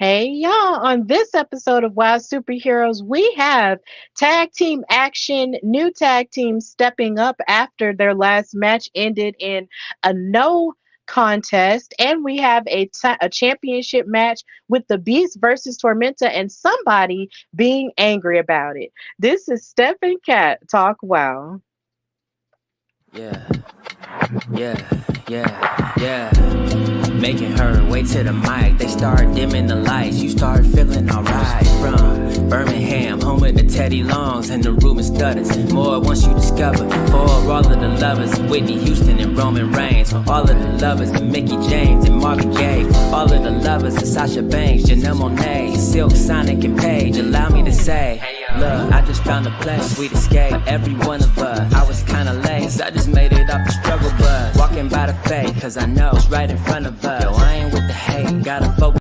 Hey y'all, on this episode of Wild Superheroes, we have tag team action, new tag teams stepping up after their last match ended in a no contest, and we have a championship match with the Beast versus Tormenta and somebody being angry about it. This is Steph and Kat Talk Wow. Yeah, yeah. Making her way to the mic. They start dimming the lights. You start feeling alright. From Birmingham, home of the Teddy Longs, and the rumor stutters. More once you discover. For all of the lovers, Whitney Houston and Roman Reigns. For all of the lovers, and Mickey James and Marvin Gaye. For all of the lovers, and Sasha Banks, Janelle Monáe, Silk, Sonic, and Paige. Allow me to say, look, I just found a place, sweet escape. Every one of us, I was kinda late, 'cause I just made it off the struggle bus. Walking by the fake, 'cause I know it's right in front of us. Yo, I ain't with the hate, gotta focus.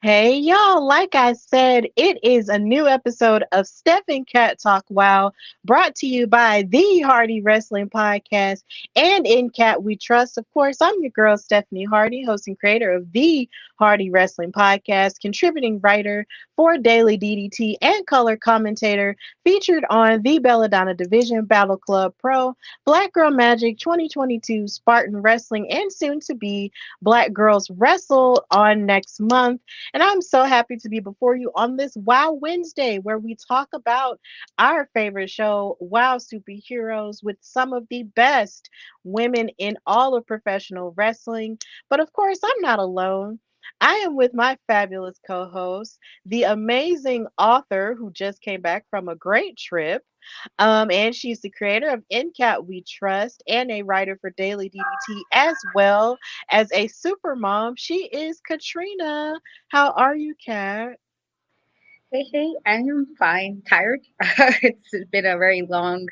Hey y'all, like I said, it is a new episode of Steph and Cat Talk Wow, brought to you by the Hardy Wrestling Podcast and In Cat We Trust. Of course, I'm your girl, Stephanie Hardy, host and creator of the Hardy Wrestling Podcast, contributing writer for Daily DDT and color commentator, featured on the Belladonna Division, Battle Club Pro, Black Girl Magic 2022, Spartan Wrestling, and soon to be Black Girls Wrestle on next month. And I'm so happy to be before you on this Wow Wednesday, where we talk about our favorite show, Wow Superheroes, with some of the best women in all of professional wrestling. But of course, I'm not alone. I am with my fabulous co host, the amazing author who just came back from a great trip. And she's the creator of NCAT We Trust and a writer for Daily DDT as well as a super mom. She is Katrina. How are you, Kat? Hey, I'm fine. Tired. It's been a very long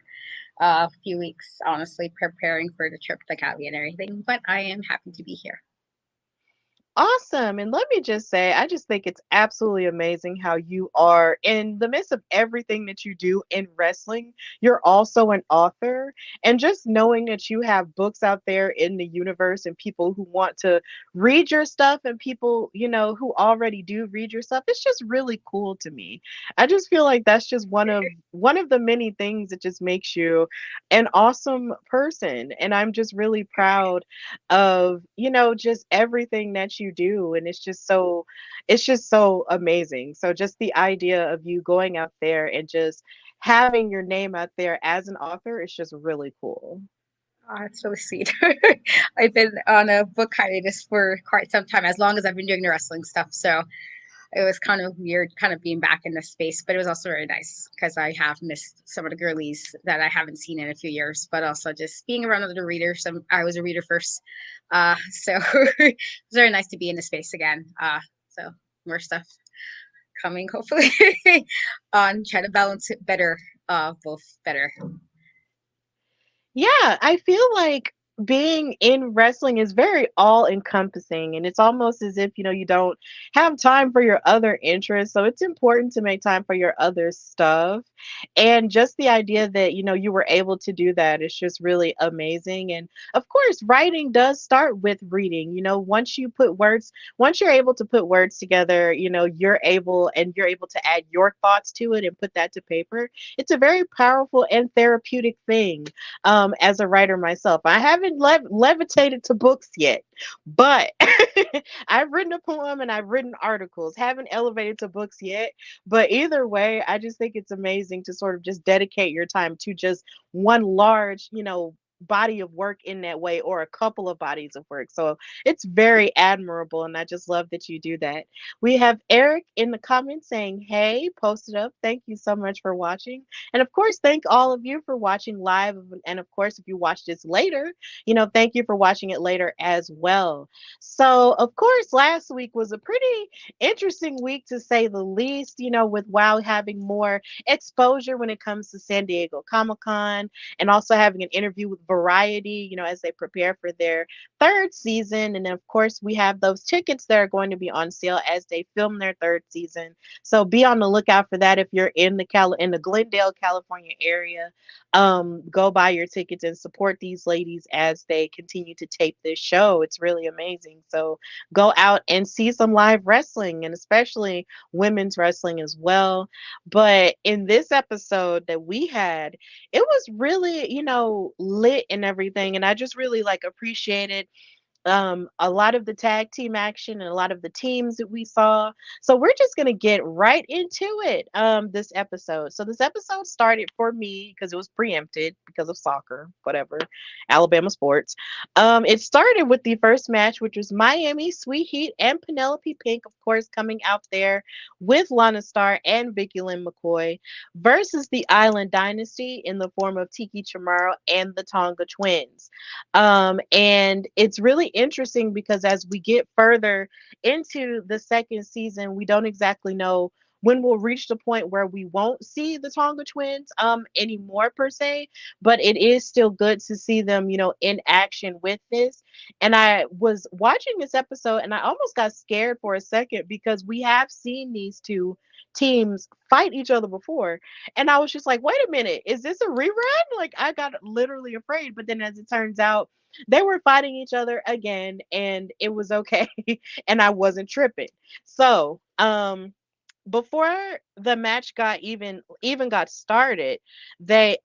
few weeks, honestly, preparing for the trip to Cali and everything, but I am happy to be here. Awesome. And let me just say, I just think it's absolutely amazing how you are in the midst of everything that you do in wrestling. You're also an author. And just knowing that you have books out there in the universe and people who want to read your stuff and people, who already do read your stuff, it's just really cool to me. I just feel like that's just one of the many things that just makes you an awesome person. And I'm just really proud of just everything that you do, and it's just so amazing. So just the idea of you going out there and just having your name out there as an author is just really cool. It's really sweet. I've been on a book hiatus for quite some time, as long as I've been doing the wrestling stuff. So it was kind of weird, kind of being back in this space, but it was also very nice because I have missed some of the girlies that I haven't seen in a few years, but also just being around other readers. I was a reader first. So it's very nice to be in the space again. So more stuff coming, hopefully, on try to balance it better, both better. Yeah, I feel like being in wrestling is very all encompassing, and it's almost as if, you don't have time for your other interests. So it's important to make time for your other stuff. And just the idea that, you were able to do that is just really amazing. And of course, writing does start with reading. Once you're able to put words together, you're able to add your thoughts to it and put that to paper. It's a very powerful and therapeutic thing as a writer myself. I haven't levitated to books yet, but I've written a poem and I've written articles. Haven't elevated to books yet, but either way, I just think it's amazing to sort of just dedicate your time to just one large, body of work in that way, or a couple of bodies of work. So it's very admirable, and I just love that you do that. We have Eric in the comments saying, "Hey, post it up. Thank you so much for watching." And of course, thank all of you for watching live. And of course, if you watch this later, thank you for watching it later as well. So, of course, last week was a pretty interesting week to say the least, with WoW having more exposure when it comes to San Diego Comic Con, and also having an interview with variety, as they prepare for their third season. And then, of course, we have those tickets that are going to be on sale as they film their third season. So be on the lookout for that if you're in the Glendale, California area. Go buy your tickets and support these ladies as they continue to tape this show. It's really amazing. So go out and see some live wrestling, and especially women's wrestling as well. But in this episode that we had, it was really, lit and everything. And I just really like appreciated a lot of the tag team action and a lot of the teams that we saw. So we're just gonna get right into it. This episode. So this episode started for me because it was preempted because of soccer, whatever, Alabama sports. It started with the first match, which was Miami Sweet Heat and Penelope Pink, of course, coming out there with Lana Star and Vicky Lynn McCoy versus the Island Dynasty in the form of Tiki Chamorro and the Tonga Twins. And it's really interesting because as we get further into the second season, we don't exactly know when we'll reach the point where we won't see the Tonga twins anymore per se, but it is still good to see them, in action with this. And I was watching this episode and I almost got scared for a second because we have seen these two teams fight each other before. And I was just like, wait a minute, is this a rerun? Like I got literally afraid, but then as it turns out, they were fighting each other again and it was okay and I wasn't tripping. So, before the match got even got started, they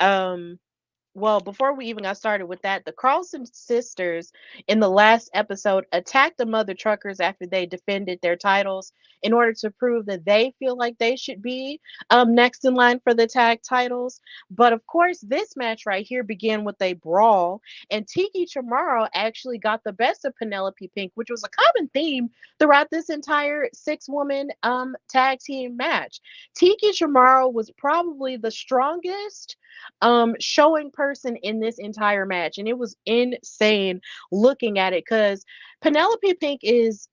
well, before we even got started with that, the Carlson sisters in the last episode attacked the mother truckers after they defended their titles in order to prove that they feel like they should be next in line for the tag titles. But of course, this match right here began with a brawl, and Tiki Chamorro actually got the best of Penelope Pink, which was a common theme throughout this entire six-woman tag team match. Tiki Chamorro was probably the strongest showing person in this entire match, and it was insane looking at it because Penelope Pink is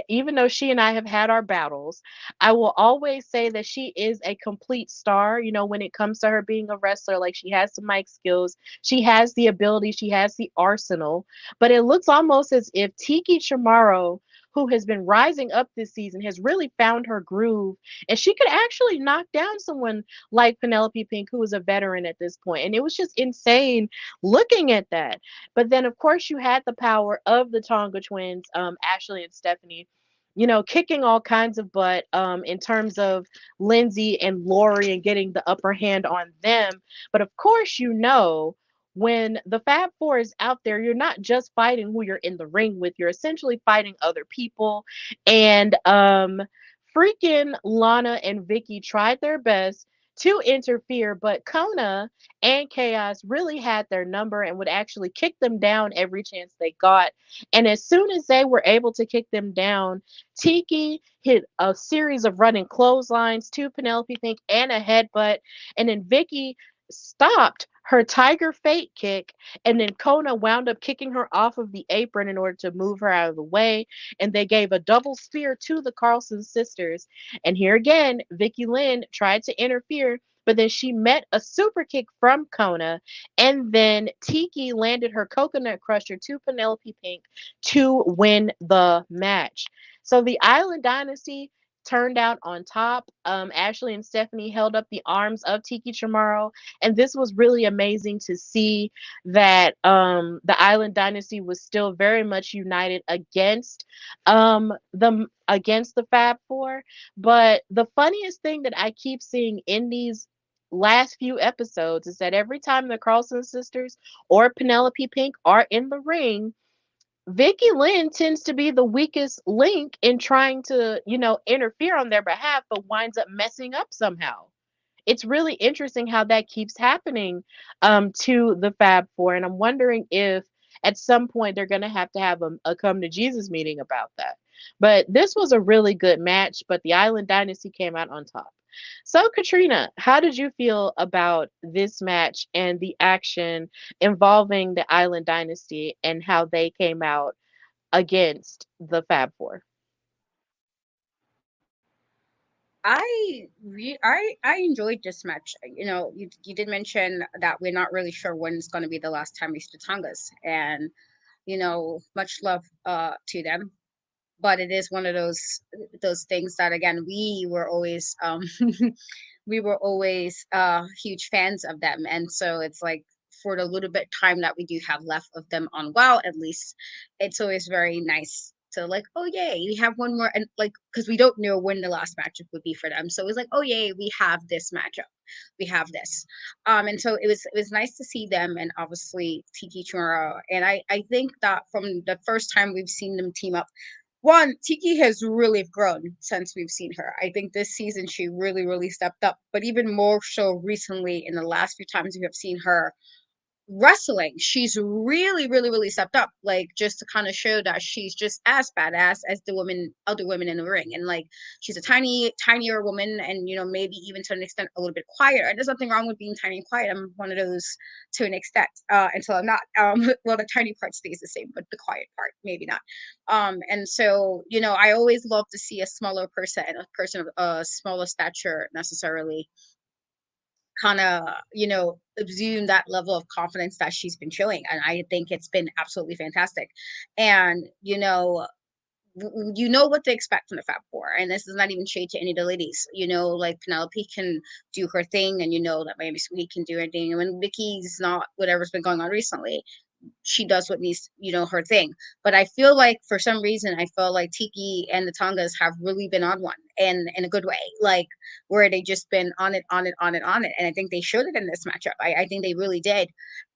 even though she and I have had our battles, I will always say that she is a complete star, when it comes to her being a wrestler. Like, she has the mic skills, she has the ability, she has the arsenal, but it looks almost as if Tiki Chamorro, who has been rising up this season, has really found her groove, and she could actually knock down someone like Penelope Pink, who is a veteran at this point. And it was just insane looking at that. But then, of course, you had the power of the Tonga twins, Ashley and Stephanie, kicking all kinds of butt in terms of Lindsay and Lori and getting the upper hand on them. But of course, when the Fab Four is out there, you're not just fighting who you're in the ring with, you're essentially fighting other people. And freaking Lana and Vicky tried their best to interfere, but Kona and Chaos really had their number and would actually kick them down every chance they got. And as soon as they were able to kick them down, Tiki hit a series of running clotheslines to Penelope Pink and a headbutt, and then Vicky stopped her Tiger Fate kick, and then Kona wound up kicking her off of the apron in order to move her out of the way, and they gave a double spear to the Carlson sisters. And here again, Vicky Lynn tried to interfere, but then she met a super kick from Kona, and then Tiki landed her coconut crusher to Penelope Pink to win the match. So the Island Dynasty turned out on top. Ashley and Stephanie held up the arms of Tiki Chamorro, and this was really amazing to see that the Island Dynasty was still very much united against the Fab Four. But the funniest thing that I keep seeing in these last few episodes is that every time the Carlson sisters or Penelope Pink are in the ring, Vicky Lynn tends to be the weakest link in trying to, interfere on their behalf, but winds up messing up somehow. It's really interesting how that keeps happening to the Fab Four, and I'm wondering if at some point they're going to have a come to Jesus meeting about that. But this was a really good match, but the Island Dynasty came out on top. So, Katrina, how did you feel about this match and the action involving the Island Dynasty and how they came out against the Fab Four? I enjoyed this match. You know, you did mention that we're not really sure when it's going to be the last time we see the Tongas, and you know, much love to them. But it is one of those things that again we were always we were always huge fans of them, and so it's like for the little bit time that we do have left of them on WoW, at least it's always very nice to like, oh yay, we have one more, and like because we don't know when the last matchup would be for them, so it's like, oh yay, we have this matchup, we have this, and so it was nice to see them, and obviously Tiki Chamorro, and I think that from the first time we've seen them team up, one, Tiki has really grown since we've seen her. I think this season she really, really stepped up, but even more so recently in the last few times we have seen her wrestling, she's really, really, really stepped up. Like just to kind of show that she's just as badass as the women, other women in the ring, and like she's a tinier woman, and you know maybe even to an extent a little bit quieter. And there's nothing wrong with being tiny and quiet. I'm one of those to an extent, until I'm not. Well, the tiny part stays the same, but the quiet part maybe not. And so you know, I always love to see a smaller person, a person of a smaller stature necessarily kind of, you know, exude that level of confidence that she's been showing. And I think it's been absolutely fantastic. And, you know what to expect from the Fab Four. And this is not even shade to any of the ladies. You know, like Penelope can do her thing, and you know that Miami Sweetie can do her thing. And when Vicky's not whatever's been going on recently, she does what needs, you know, her thing. But I feel like for some reason, I feel like Tiki and the Tongas have really been on one, and in a good way, like where they just been on it, on it, on it, on it. And I think they showed it in this matchup. I think they really did.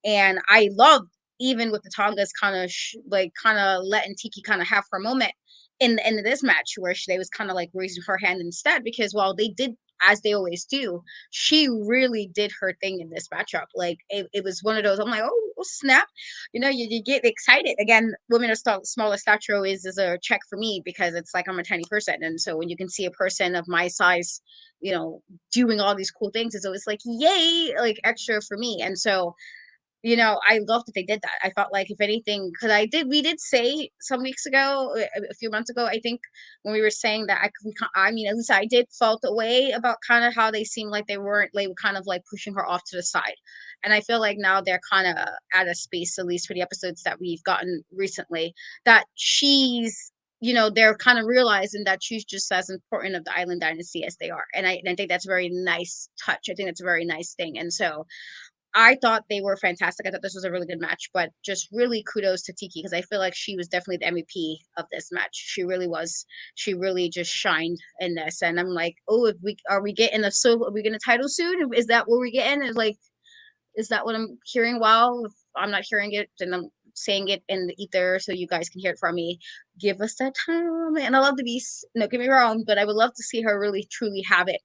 And I loved even with the Tongas kind of like kind of letting Tiki kind of have her moment in this match where they was kind of like raising her hand instead, because while they did as they always do, she really did her thing in this matchup. Like it was one of those. I'm like, oh snap, you know, you get excited again. Women of smaller stature is a check for me, because it's like I'm a tiny person, and so when you can see a person of my size, you know, doing all these cool things, it's always like yay, like extra for me. And so you know, I love that they did that. I felt like if anything, because we did say some weeks ago, a few months ago, I think, when we were saying that I mean, at least I did felt a way about kind of how they seemed like they weren't, they were kind of like pushing her off to the side. And I feel like now they're kind of at a space, at least for the episodes that we've gotten recently, that she's, you know, they're kind of realizing that she's just as important of the Island Dynasty as they are. And I think that's a very nice touch. I think that's a very nice thing. And so, I thought they were fantastic. I thought this was a really good match, but just really kudos to Tiki, because I feel like she was definitely the MVP of this match. She really was. She really just shined in this, and I'm like, oh, if we are we getting are we getting a title soon? Is that what we're getting? Is that what I'm hearing? Well, if I'm not hearing it, then I'm saying it in the ether so you guys can hear it from me. Give us that time. And I love the Beast. No, get me wrong, but I would love to see her really truly have it.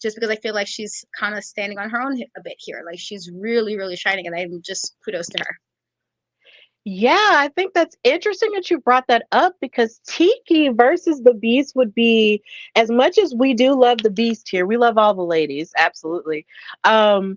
Just because I feel like she's kind of standing on her own a bit here. Like she's really, really shining, and I'm just kudos to her. Yeah, I think that's interesting that you brought that up because Tiki versus the Beast would be, as much as we do love the Beast here, we love all the ladies, absolutely. Um,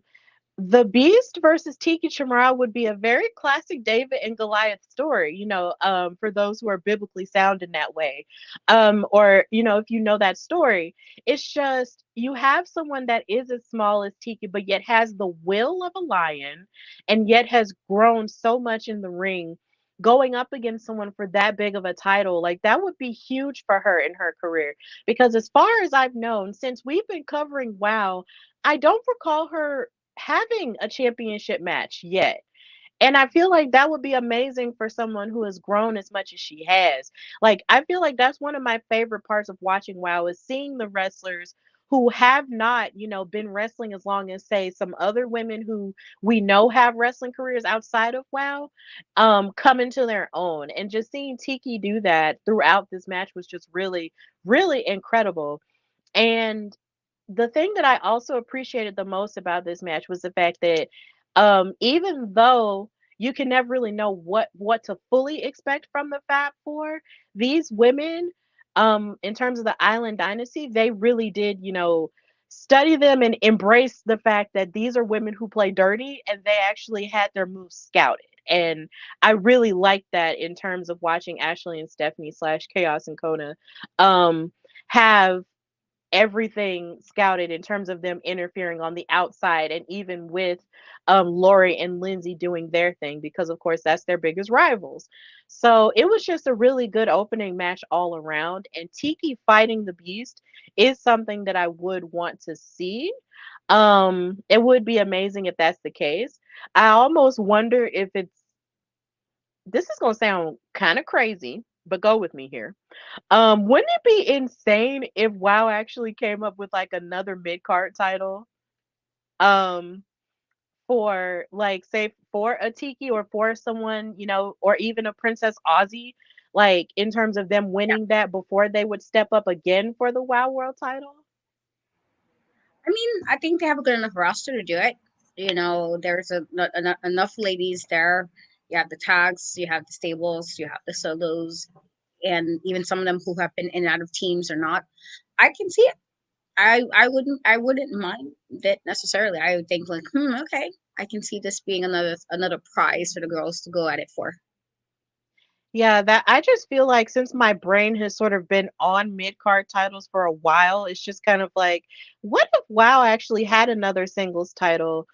the Beast versus Tiki Chamorro would be a very classic David and Goliath story, for those who are biblically sound in that way. Or, if you know that story, it's just you have someone that is as small as Tiki, but yet has the will of a lion and yet has grown so much in the ring. Going up against someone for that big of a title, like that would be huge for her in her career. Because as far as I've known, since we've been covering WoW, I don't recall her having a championship match yet. And I feel like that would be amazing for someone who has grown as much as she has. Like, I feel like that's one of my favorite parts of watching WoW is seeing the wrestlers who have not, been wrestling as long as, say, some other women who we know have wrestling careers outside of WoW, come into their own. And just seeing Tiki do that throughout this match was just really, really incredible. And the thing that I also appreciated the most about this match was the fact that even though you can never really know what to fully expect from the Fab Four, these women, in terms of the Island Dynasty, they really did, study them and embrace the fact that these are women who play dirty and they actually had their moves scouted. And I really liked that in terms of watching Ashley and Stephanie slash Chaos and Kona have everything scouted in terms of them interfering on the outside, and even with Lori and Lindsay doing their thing, because of course that's their biggest rivals. So it was just a really good opening match all around, and Tiki fighting the Beast is something that I would want to see. It would be amazing if that's the case. I almost wonder if it's, this is going to sound kind of crazy, but go with me here. Wouldn't it be insane if WoW actually came up with like another mid card title? Um, for like say for a Tiki or for someone, or even a Princess Aussie, like in terms of them Yeah. winning that before they would step up again for the WoW World title. I mean, I think they have a good enough roster to do it. There's enough ladies there. You have the tags, you have the stables, you have the solos, and even some of them who have been in and out of teams or not. I can see it. I wouldn't mind it necessarily. I would think like, okay, I can see this being another prize for the girls to go at it for. Yeah, that I just feel like since my brain has sort of been on mid-card titles for a while, it's just kind of like, what if WoW actually had another singles title?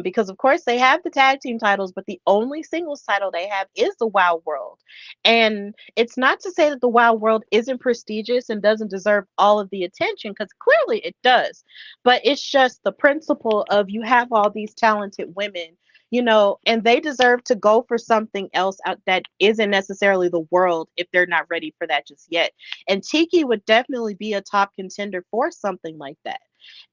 Because of course they have the tag team titles, but the only singles title they have is the WoW World. And it's not to say that the WoW World isn't prestigious and doesn't deserve all of the attention, because clearly it does. But it's just the principle of you have all these talented women, and they deserve to go for something else out that isn't necessarily the world if they're not ready for that just yet. And Tiki would definitely be a top contender for something like that.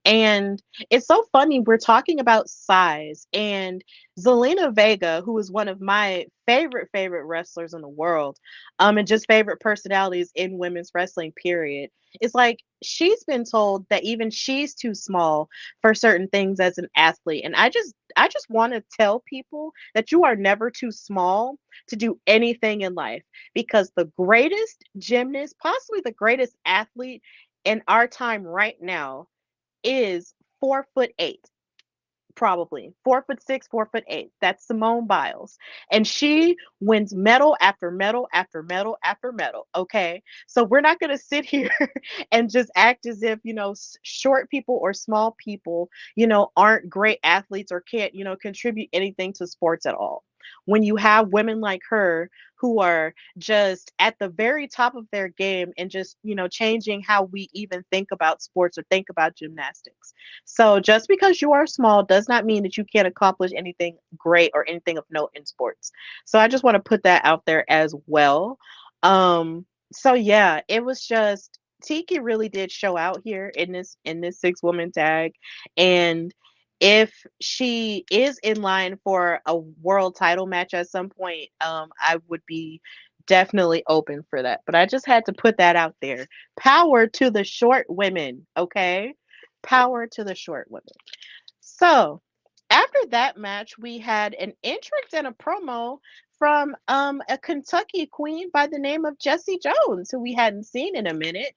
And it's so funny, we're talking about size, and Zelina Vega, who is one of my favorite wrestlers in the world, and just favorite personalities in women's wrestling, period. It's like she's been told that even she's too small for certain things as an athlete. And I just want to tell people that you are never too small to do anything in life, because the greatest gymnast, possibly the greatest athlete in our time right now, is 4'8", probably 4'6", 4'8". That's Simone Biles, and she wins medal after medal after medal after medal. Okay, so we're not going to sit here and just act as if short people or small people aren't great athletes or can't contribute anything to sports at all. When you have women like her who are just at the very top of their game and just changing how we even think about sports or think about gymnastics. So just because you are small does not mean that you can't accomplish anything great or anything of note in sports. So I just want to put that out there as well. So yeah, it was just Tiki really did show out here in this six-woman tag. And if she is in line for a world title match at some point, I would be definitely open for that. But I just had to put that out there. Power to the short women, okay? Power to the short women. So after that match, we had an entrance and a promo from a Kentucky queen by the name of Jessie Jones, who we hadn't seen in a minute.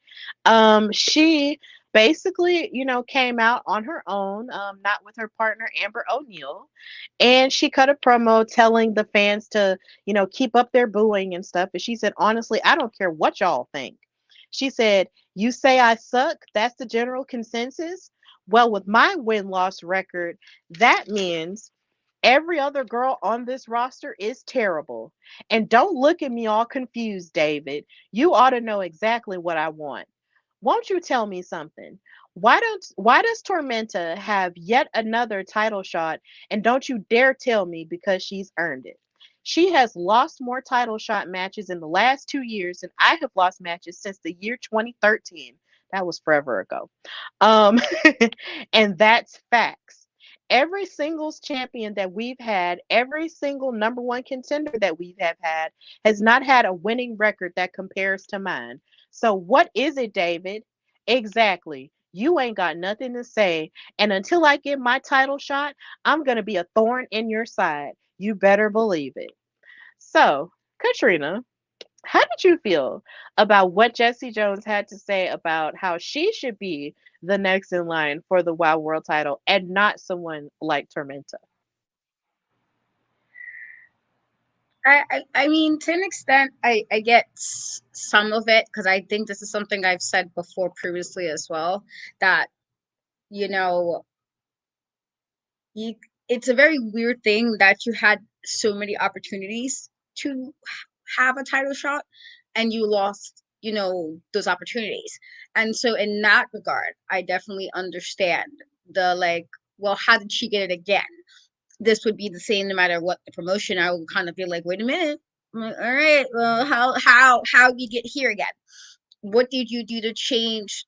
She basically, came out on her own, not with her partner Amber O'Neal, and she cut a promo telling the fans to, keep up their booing and stuff. And she said, honestly, I don't care what y'all think. She said, you say I suck. That's the general consensus. Well, with my win loss record, that means every other girl on this roster is terrible. And don't look at me all confused, David. You ought to know exactly what I want. Won't you tell me something? Why does Tormenta have yet another title shot, and don't you dare tell me because she's earned it. She has lost more title shot matches in the last 2 years than I have lost matches since the year 2013. That was forever ago. Um, and that's facts. Every singles champion that we've had, every single number one contender that we have had, has not had a winning record that compares to mine. So, what is it, David? Exactly. You ain't got nothing to say. And until I get my title shot, I'm going to be a thorn in your side. You better believe it. So, Katrina, how did you feel about what Jessie Jones had to say about how she should be the next in line for the WoW World title and not someone like Tormenta? I mean, to an extent, I get some of it because I think this is something I've said before previously as well. That you know, you, it's a very weird thing that you had so many opportunities to have a title shot, and you lost, those opportunities. And so, in that regard, I definitely understand the like. Well, how did she get it again? This would be the same no matter what the promotion. I would kind of be like, wait a minute. I'm like, all right, well, how we get here again? What did you do to change,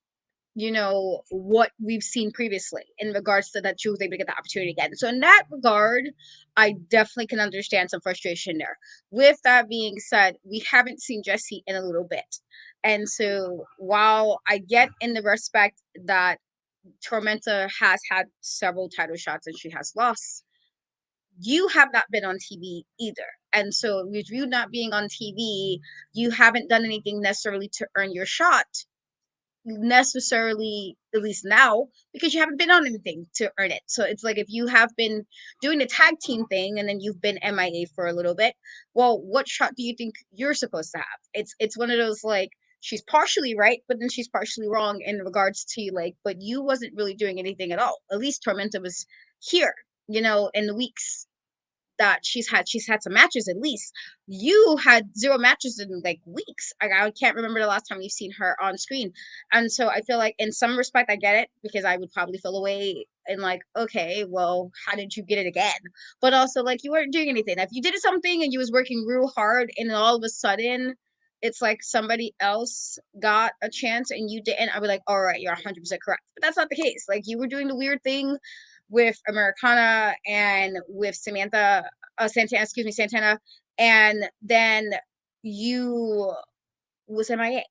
what we've seen previously in regards to that she was able to get the opportunity again? So in that regard, I definitely can understand some frustration there. With that being said, we haven't seen Jesse in a little bit. And so while I get in the respect that Tormenta has had several title shots and she has lost, you have not been on TV either. And so, with you not being on TV, you haven't done anything necessarily to earn your shot, necessarily, at least now, because you haven't been on anything to earn it. So, it's like if you have been doing the tag team thing and then you've been MIA for a little bit, well, what shot do you think you're supposed to have? It's one of those like, she's partially right, but then she's partially wrong in regards to like, but you wasn't really doing anything at all. At least Tormenta was here, in the weeks that she's had some matches at least. You had zero matches in like weeks. I can't remember the last time you've seen her on screen. And so I feel like in some respect I get it because I would probably feel away and like, okay, well, how did you get it again? But also like you weren't doing anything. If you did something and you was working real hard and then all of a sudden it's like somebody else got a chance and you didn't, I'd be like, all right, you're 100% correct. But that's not the case. Like you were doing the weird thing with Americana and with Santana, and then you was MIA.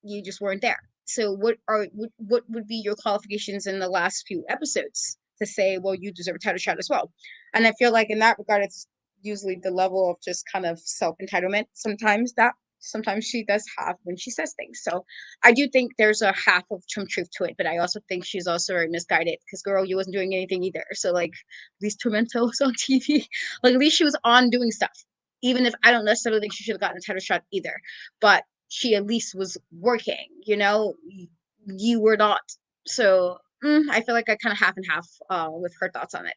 You just weren't there. So what would be your qualifications in the last few episodes to say, well, you deserve a title shot as well? And I feel like in that regard, it's usually the level of just kind of self entitlement sometimes she does have when she says things. So I do think there's a half of some truth to it, but I also think she's also very misguided because girl, you wasn't doing anything either. So like at least Tormenta was on TV. Like at least she was on doing stuff. Even if I don't necessarily think she should have gotten a title shot either. But she at least was working, you were not. So I feel like I kind of half and half with her thoughts on it.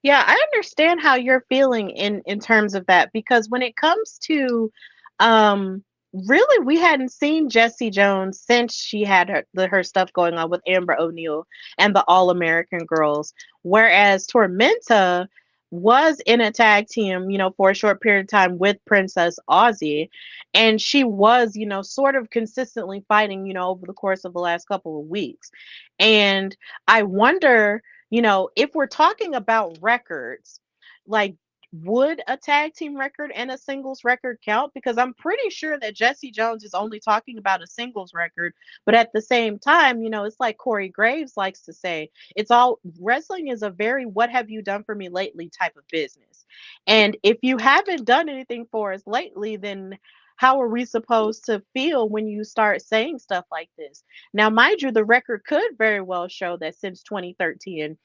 Yeah, I understand how you're feeling in terms of that because when it comes to um really we hadn't seen Jessie Jones since she had her stuff going on with Amber O'Neal and the All American Girls, whereas Tormenta was in a tag team, for a short period of time with Princess Aussie, and she was, sort of consistently fighting, over the course of the last couple of weeks. And I wonder, if we're talking about records, like, would a tag team record and a singles record count? Because I'm pretty sure that Jesse Jones is only talking about a singles record. But at the same time, it's like Corey Graves likes to say, it's all wrestling is a very what have you done for me lately type of business. And if you haven't done anything for us lately, then how are we supposed to feel when you start saying stuff like this? Now, mind you, the record could very well show that since 2013,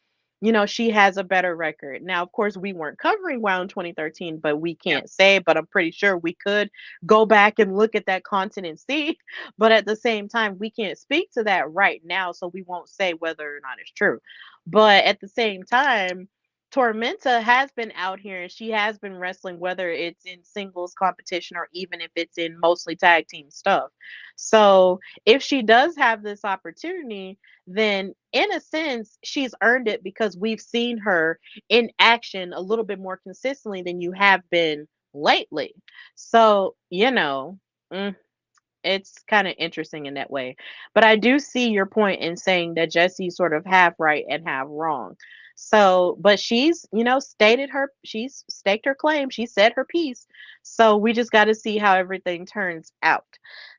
she has a better record. Now, of course, we weren't covering WoW in 2013, but we Yeah. can't say, but I'm pretty sure we could go back and look at that content and see. But at the same time, we can't speak to that right now, so we won't say whether or not it's true. But at the same time, Tormenta has been out here and she has been wrestling, whether it's in singles competition or even if it's in mostly tag team stuff. So if she does have this opportunity, then in a sense, she's earned it because we've seen her in action a little bit more consistently than you have been lately. So, mm, it's kind of interesting in that way. But I do see your point in saying that Jesse's sort of half right and half wrong. So, but she's staked her claim, she said her piece. So we just got to see how everything turns out.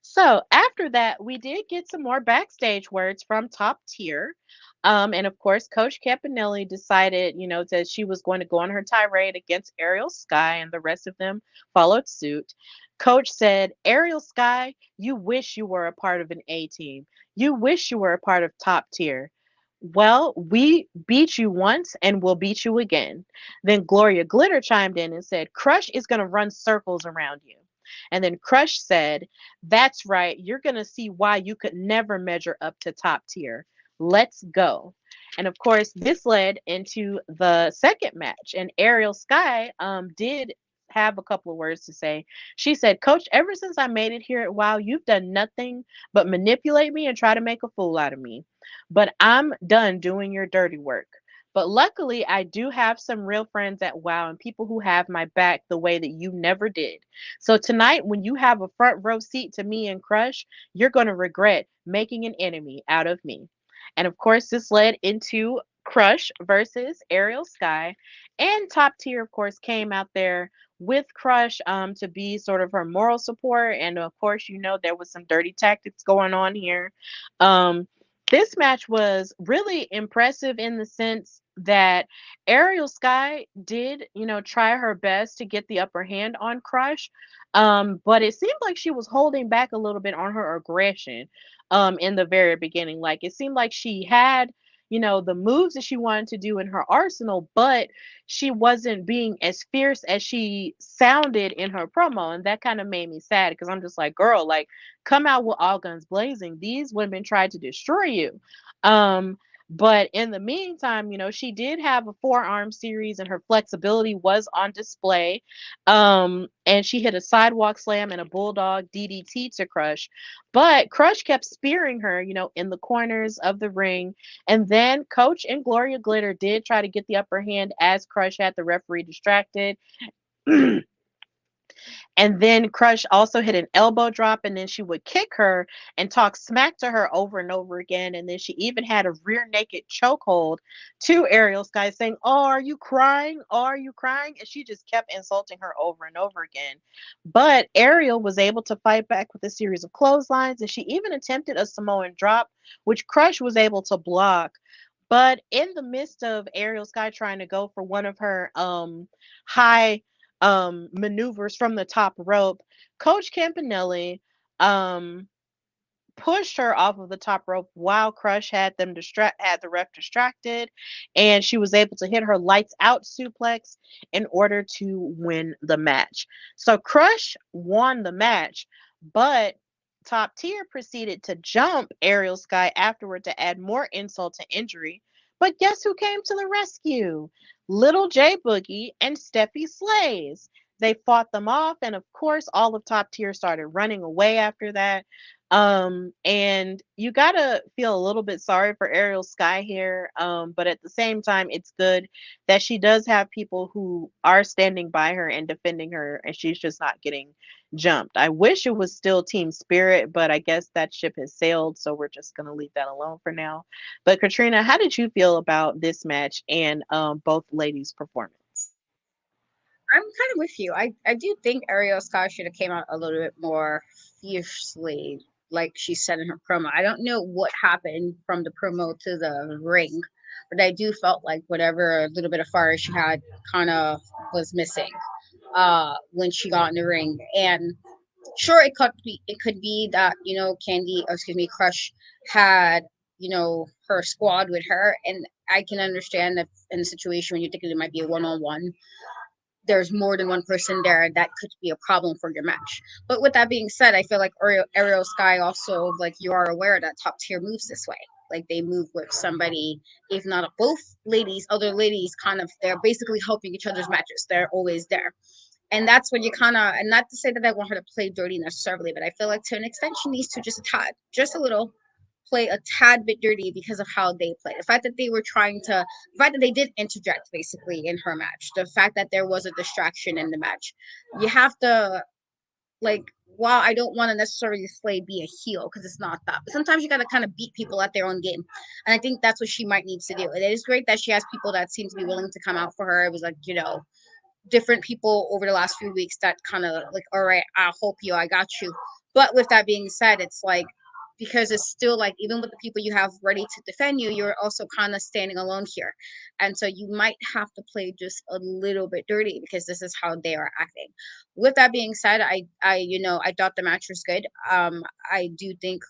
So after that, we did get some more backstage words from Top Tier. And of course, Coach Campanelli decided, that she was going to go on her tirade against Ariel Sky, and the rest of them followed suit. Coach said, Ariel Sky, you wish you were a part of an A team. You wish you were a part of Top Tier. Well, we beat you once and we'll beat you again. Then Gloria Glitter chimed in and said, Crush is going to run circles around you. And then Crush said, That's right. You're going to see why you could never measure up to top tier. Let's go. And of course, this led into the second match. And Ariel Sky did have a couple of words to say. She said, Coach, ever since I made it here at WoW, you've done nothing but manipulate me and try to make a fool out of me, but I'm done doing your dirty work. But luckily, I do have some real friends at WoW and people who have my back the way that you never did. So tonight, when you have a front row seat to me and Crush, you're going to regret making an enemy out of me. And of course, this led into Crush versus Ariel Sky. And Top Tier, of course, came out there with Crush to be sort of her moral support. And of course, there was some dirty tactics going on here. Um, this match was really impressive in the sense that Ariel Sky did, try her best to get the upper hand on Crush. But it seemed like she was holding back a little bit on her aggression in the very beginning. Like it seemed like she had, the moves that she wanted to do in her arsenal, but she wasn't being as fierce as she sounded in her promo. And that kind of made me sad because I'm just like, girl, like come out with all guns blazing. These women tried to destroy you. Um, but in the meantime, she did have a forearm series and her flexibility was on display. And she hit a sidewalk slam and a bulldog DDT to Crush. But Crush kept spearing her, in the corners of the ring. And then Coach and Gloria Glitter did try to get the upper hand as Crush had the referee distracted. And then Crush also hit an elbow drop, and then she would kick her and talk smack to her over and over again. And then she even had a rear naked chokehold to Ariel Sky, saying, Oh, are you crying? Oh, are you crying? And she just kept insulting her over and over again. But Ariel was able to fight back with a series of clotheslines, and she even attempted a Samoan drop, which Crush was able to block. But in the midst of Ariel Sky trying to go for one of her high maneuvers from the top rope, Coach Campanelli um pushed her off of the top rope while Crush had the ref distracted, and she was able to hit her lights out suplex in order to win the match. So Crush won the match, but Top Tier proceeded to jump Ariel Sky afterward to add more insult to injury. But guess who came to the rescue? Little J Boogie and Steffi Slays. They fought them off, and of course, all of Top Tier started running away after that. And you gotta feel a little bit sorry for Ariel Sky here. But at the same time, it's good that she does have people who are standing by her and defending her, and she's just not getting jumped. I wish it was still Team Spirit, but I guess that ship has sailed, so we're just gonna leave that alone for now. But Katrina, how did you feel about this match and both ladies' performance? I'm kind of with you. I do think Ariel Sky should have came out a little bit more fiercely, like she said in her promo. I don't know what happened from the promo to the ring, but I do felt like whatever little bit of fire she had kind of was missing when she got in the ring. And sure, it could be that Crush had her squad with her, and I can understand that in a situation when you think it might be a one-on-one, there's more than one person there that could be a problem for your match. But with that being said, I feel like Ariel Sky also, like, you are aware that Top Tier moves this way. Like, they move with somebody, if not both ladies, other ladies, kind of, they're basically helping each other's matches. They're always there. And that's when you kind of, and not to say that I want her to play dirty necessarily, but I feel like to an extent she needs to just a tad, just a little, play a tad bit dirty because of how they play. The fact that they were trying to, the fact that they did interject basically in her match, the fact that there was a distraction in the match, you have to, like, while I don't want to necessarily Slay be a heel because it's not that, but sometimes you got to kind of beat people at their own game. And I think that's what she might need to do. And it is great that she has people that seem to be willing to come out for her. It was like, different people over the last few weeks that kind of like, all right, I'll help you, I got you. But with that being said, it's like because it's still like, even with the people you have ready to defend you, you're also kind of standing alone here. And so you might have to play just a little bit dirty because this is how they are acting. With that being said, I thought the match was good. I do think,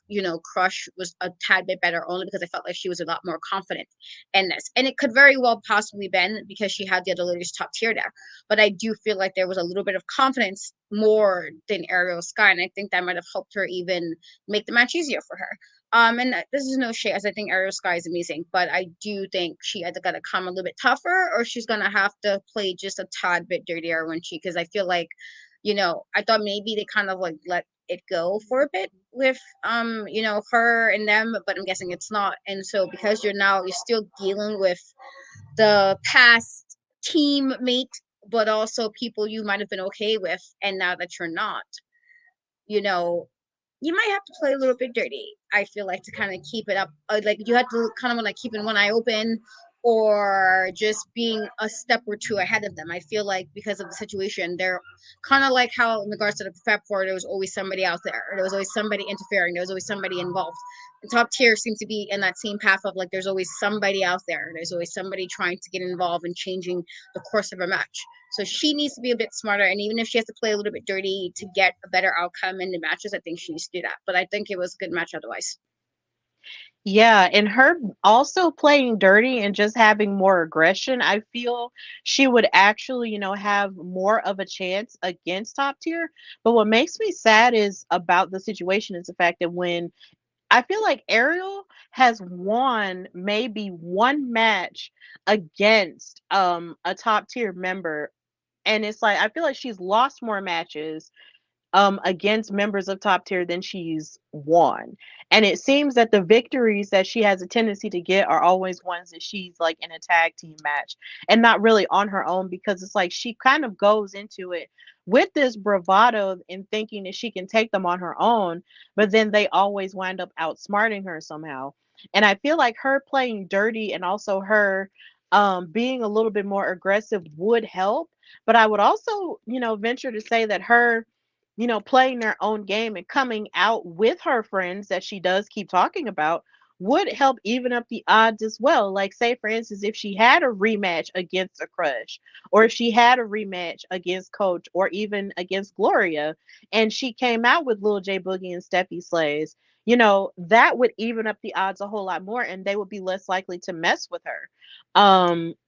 Crush was a tad bit better only because I felt like she was a lot more confident in this. And it could very well possibly been because she had the other ladies top tier there. But I do feel like there was a little bit of confidence more than Ariel Sky. And I think that might have helped her even make the match easier for her. And this is no shade, as I think Ariel Sky is amazing, but I do think she either got to come a little bit tougher or she's gonna have to play just a tad bit dirtier when because I feel like, I thought maybe they kind of like let it go for a bit with her and them, but I'm guessing it's not. And so because you're still dealing with the past teammate, but also people you might have been okay with, and now that you're not, you know, you might have to play a little bit dirty. I feel like to kind of keep it up, like you have to kind of want to keep one eye open, or just being a step or two ahead of them. I feel like because of the situation, they're kind of like how in regards to the Fab Four, there was always somebody out there. There was always somebody interfering. There was always somebody involved. The top tier seems to be in that same path of like there's always somebody out there. There's always somebody trying to get involved and changing the course of a match. So she needs to be a bit smarter. And even if she has to play a little bit dirty to get a better outcome in the matches, I think she needs to do that. But I think it was a good match otherwise. Yeah, and her also playing dirty and just having more aggression, I feel she would actually, have more of a chance against top tier. But what makes me sad is about the situation is the fact that when I feel like Ariel has won maybe one match against a top tier member, and it's like I feel like she's lost more matches against members of top tier than she's won. And it seems that the victories that she has a tendency to get are always ones that she's like in a tag team match and not really on her own, because it's like she kind of goes into it with this bravado and thinking that she can take them on her own, but then they always wind up outsmarting her somehow. And I feel like her playing dirty and also her being a little bit more aggressive would help. But I would also, venture to say that her playing their own game and coming out with her friends that she does keep talking about would help even up the odds as well. Like, say, for instance, if she had a rematch against a Crush, or if she had a rematch against Coach, or even against Gloria, and she came out with Lil J Boogie and Steffi Slays, that would even up the odds a whole lot more and they would be less likely to mess with her.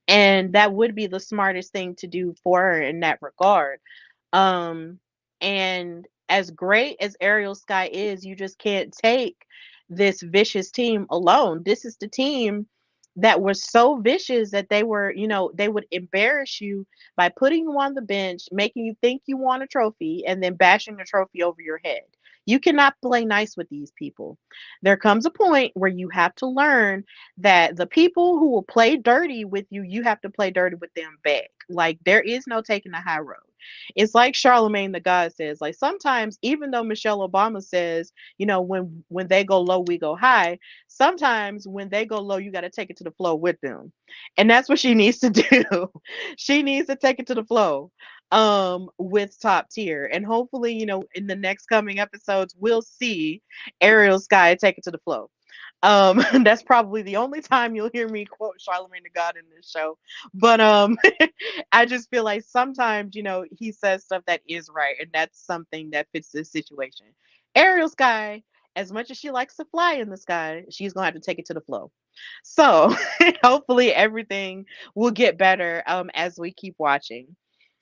And that would be the smartest thing to do for her in that regard. Um, and as great as Ariel Sky is, you just can't take this vicious team alone. This is the team that was so vicious that they were, they would embarrass you by putting you on the bench, making you think you won a trophy, and then bashing the trophy over your head. You cannot play nice with these people. There comes a point where you have to learn that the people who will play dirty with you, you have to play dirty with them back. Like, there is no taking the high road. It's like Charlemagne the God says, like sometimes even though Michelle Obama says, when they go low, we go high, sometimes when they go low, you got to take it to the flow with them. And that's what she needs to do. She needs to take it to the flow with top tier. And hopefully, in the next coming episodes, we'll see Ariel Sky take it to the flow. That's probably the only time you'll hear me quote Charlemagne the God in this show. But I just feel like sometimes, he says stuff that is right, and that's something that fits this situation. Ariel Sky, as much as she likes to fly in the sky, she's gonna have to take it to the flow. So hopefully everything will get better as we keep watching.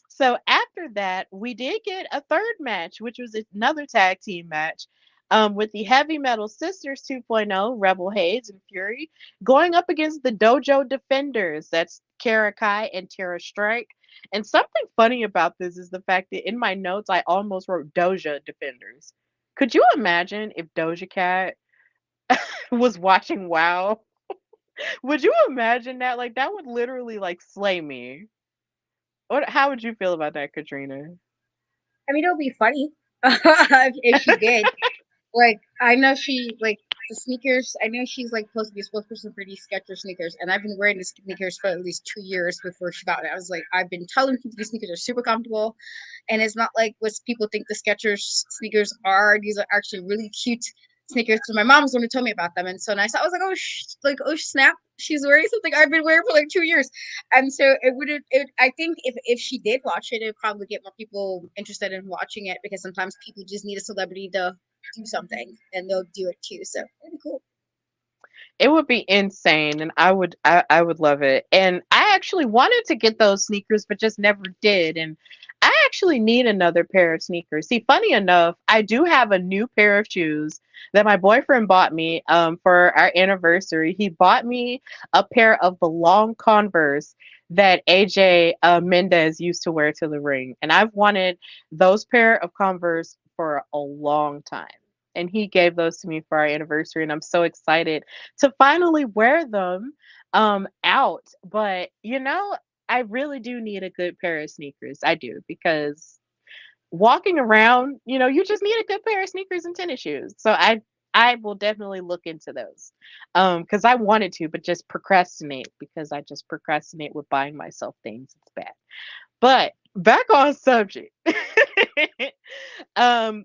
So after that, we did get a third match, which was another tag team match with the Heavy Metal Sisters 2.0, Rebel Haze and Fury, going up against the Dojo Defenders. That's Kara Kai and Tara Strike. And something funny about this is the fact that in my notes, I almost wrote Doja Defenders. Could you imagine if Doja Cat was watching WoW? Would you imagine that? Like, that would literally like slay me. How would you feel about that, Katrina? I mean, it'll be funny if she did. Like, I know she like the sneakers. I know she's like supposed to be a spokesperson for these Skechers sneakers, and I've been wearing the sneakers for at least 2 years before she got it. I was like, I've been telling people these sneakers are super comfortable, and it's not like what people think the Skechers sneakers are. These are actually really cute sneakers because my mom's the one who told me about them. And so nice. I was like, like, oh snap, she's wearing something I've been wearing for like 2 years. And so it would it I think if she did watch it, it would probably get more people interested in watching it because sometimes people just need a celebrity to do something and they'll do it too. So pretty cool. It would be insane, and I would love it. And I actually wanted to get those sneakers, but just never did. And I actually need another pair of sneakers. See, funny enough, I do have a new pair of shoes that my boyfriend bought me for our anniversary. He bought me a pair of the long Converse that AJ Mendez used to wear to the ring, and I've wanted those pair of Converse for a long time. And he gave those to me for our anniversary, and I'm so excited to finally wear them out. But I really do need a good pair of sneakers. I do, because walking around, you just need a good pair of sneakers and tennis shoes. So I will definitely look into those. Because I wanted to, but just procrastinate, because I just procrastinate with buying myself things. It's bad. But back on subject.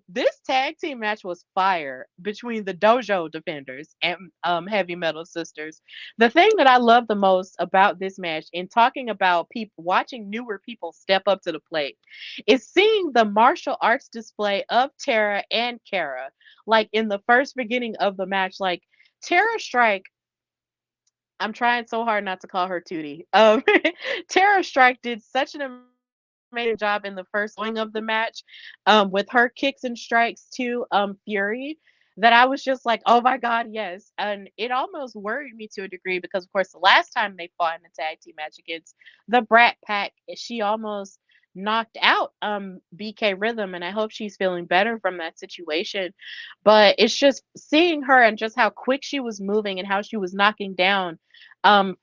This tag team match was fire between the Dojo Defenders and Heavy Metal Sisters. The thing that I love the most about this match, in talking about people watching newer people step up to the plate, is seeing the martial arts display of Tara and Kara. Like in the first beginning of the match, like Tara Strike, I'm trying so hard not to call her Tootie. Tara Strike did such an amazing job in the first going of the match, with her kicks and strikes to Fury, that I was just like, oh my God, yes. And it almost worried me to a degree because, of course, the last time they fought in a tag team match against the Brat Pack, she almost knocked out BK Rhythm, and I hope she's feeling better from that situation. But it's just seeing her and just how quick she was moving and how she was knocking down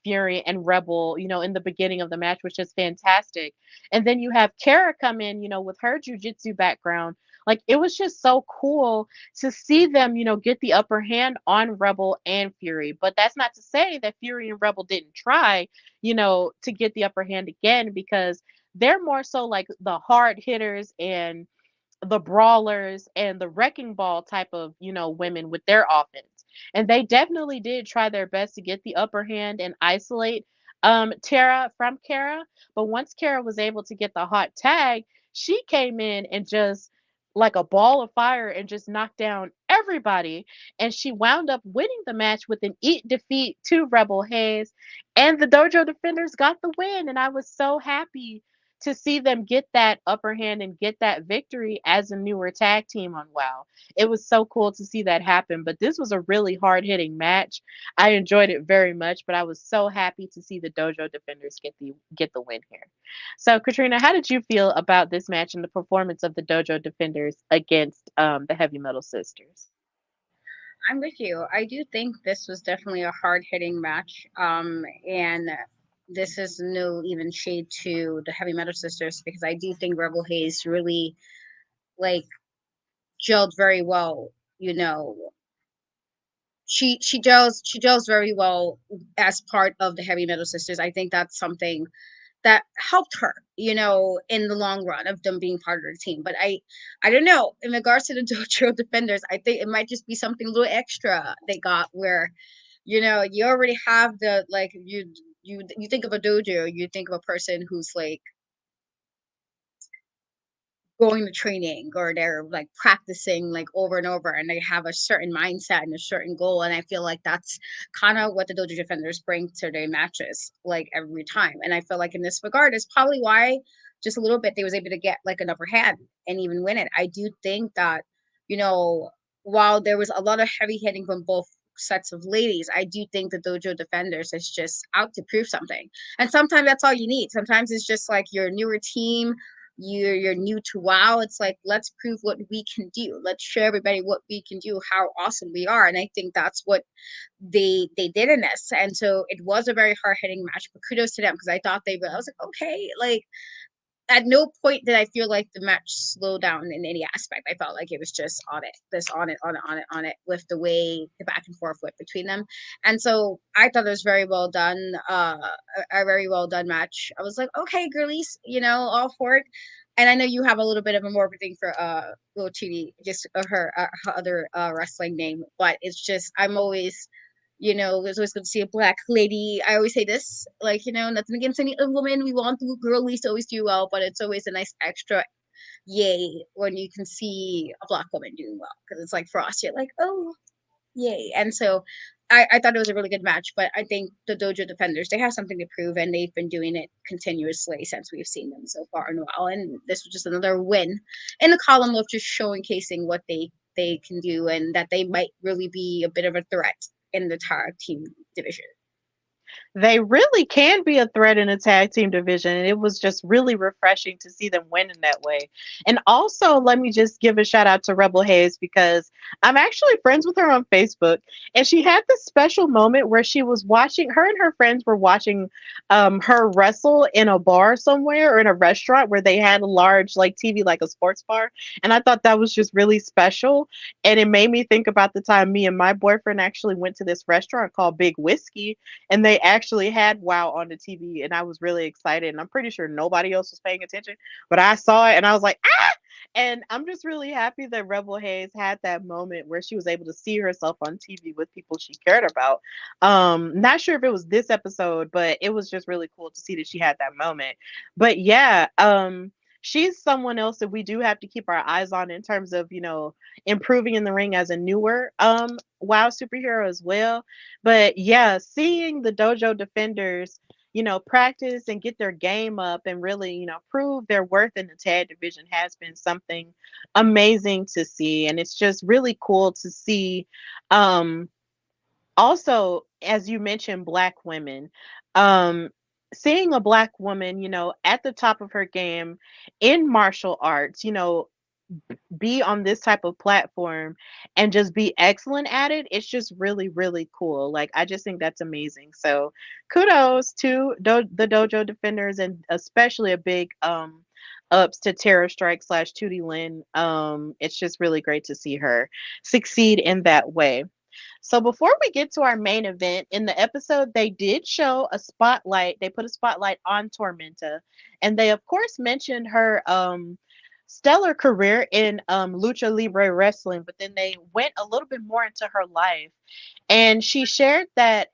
Fury and Rebel, in the beginning of the match, was just fantastic. And then you have Kara come in, with her jujitsu background. Like, it was just so cool to see them, get the upper hand on Rebel and Fury. But that's not to say that Fury and Rebel didn't try, to get the upper hand again, because they're more so like the hard hitters and the brawlers and the wrecking ball type of, women with their offense. And they definitely did try their best to get the upper hand and isolate Tara from Kara. But once Kara was able to get the hot tag, she came in and just like a ball of fire and just knocked down everybody. And she wound up winning the match with an eat defeat to Rebel Haze. And the Dojo Defenders got the win. And I was so happy to see them get that upper hand and get that victory as a newer tag team on WoW. It was so cool to see that happen. But this was a really hard hitting match. I enjoyed it very much, but I was so happy to see the Dojo Defenders get the win here. So, Katrina, how did you feel about this match and the performance of the Dojo Defenders against the Heavy Metal Sisters? I'm with you. I do think this was definitely a hard hitting match. And this is no even shade to the Heavy Metal Sisters because I do think Rebel Haze really like gelled very well. You know, she gels very well as part of the Heavy Metal Sisters. I think that's something that helped her, in the long run of them being part of the team. But I don't know. In regards to the Dojo Defenders, I think it might just be something a little extra they got where, you already have the like you think of a dojo, you think of a person who's like going to training or they're like practicing like over and over and they have a certain mindset and a certain goal, and I feel like that's kind of what the Dojo Defenders bring to their matches like every time. And I feel like in this regard is probably why just a little bit they was able to get like an upper hand and even win it. I do think that, you know while there was a lot of heavy hitting from both sets of ladies, I do think the Dojo Defenders is just out to prove something. And sometimes that's all you need. Sometimes it's just like your newer team, you're new to WoW. It's like, let's prove what we can do. Let's show everybody what we can do, how awesome we are. And I think that's what they did in this. And so it was a very hard hitting match, but kudos to them because I thought I was like, okay, like at no point did I feel like the match slowed down in any aspect. I felt like it was just on it, this on it, on it, on it, on it, with the way the back and forth went between them. And so I thought it was very well done, a very well done match. I was like, okay, girlies, all for it. And I know you have a little bit of a morbid thing for little Chidi, just her other wrestling name, but it's just I'm always, there's always good to see a black lady. I always say this, like, nothing against any other woman. We want the girlies to always do well, but it's always a nice extra yay when you can see a black woman doing well, because it's like for us, you're like, oh, yay. And so I thought it was a really good match, but I think the Dojo Defenders, they have something to prove, and they've been doing it continuously since we've seen them so far in a while. And this was just another win in the column of just showcasing what they can do, and that they might really be a bit of a threat in the tag team division. They really can be a threat in a tag team division, and it was just really refreshing to see them win in that way. And also, let me just give a shout out to Rebel Hayes because I'm actually friends with her on Facebook, and she had this special moment where she was watching. Her and her friends were watching her wrestle in a bar somewhere or in a restaurant where they had a large like TV, like a sports bar, and I thought that was just really special. And it made me think about the time me and my boyfriend actually went to this restaurant called Big Whiskey, and they actually had WoW on the TV, and I was really excited. And I'm pretty sure nobody else was paying attention, but I saw it and I was like, ah! And I'm just really happy that Rebel Hayes had that moment where she was able to see herself on TV with people she cared about. Not sure if it was this episode, but it was just really cool to see that she had that moment. But yeah, she's someone else that we do have to keep our eyes on in terms of, improving in the ring as a newer WoW superhero as well. But yeah, seeing the Dojo Defenders, practice and get their game up and really, prove their worth in the tag division has been something amazing to see. And it's just really cool to see. Um, Also, as you mentioned, black women, um, seeing a black woman, at the top of her game in martial arts, be on this type of platform and just be excellent at it, it's just really, really cool. Like, I just think that's amazing. So, kudos to the Dojo Defenders, and especially a big ups to Terror Strike slash Tootie Lynn. It's just really great to see her succeed in that way. So before we get to our main event, in the episode, they did show a spotlight. They put a spotlight on Tormenta, and they of course mentioned her stellar career in lucha libre wrestling, but then they went a little bit more into her life. And she shared that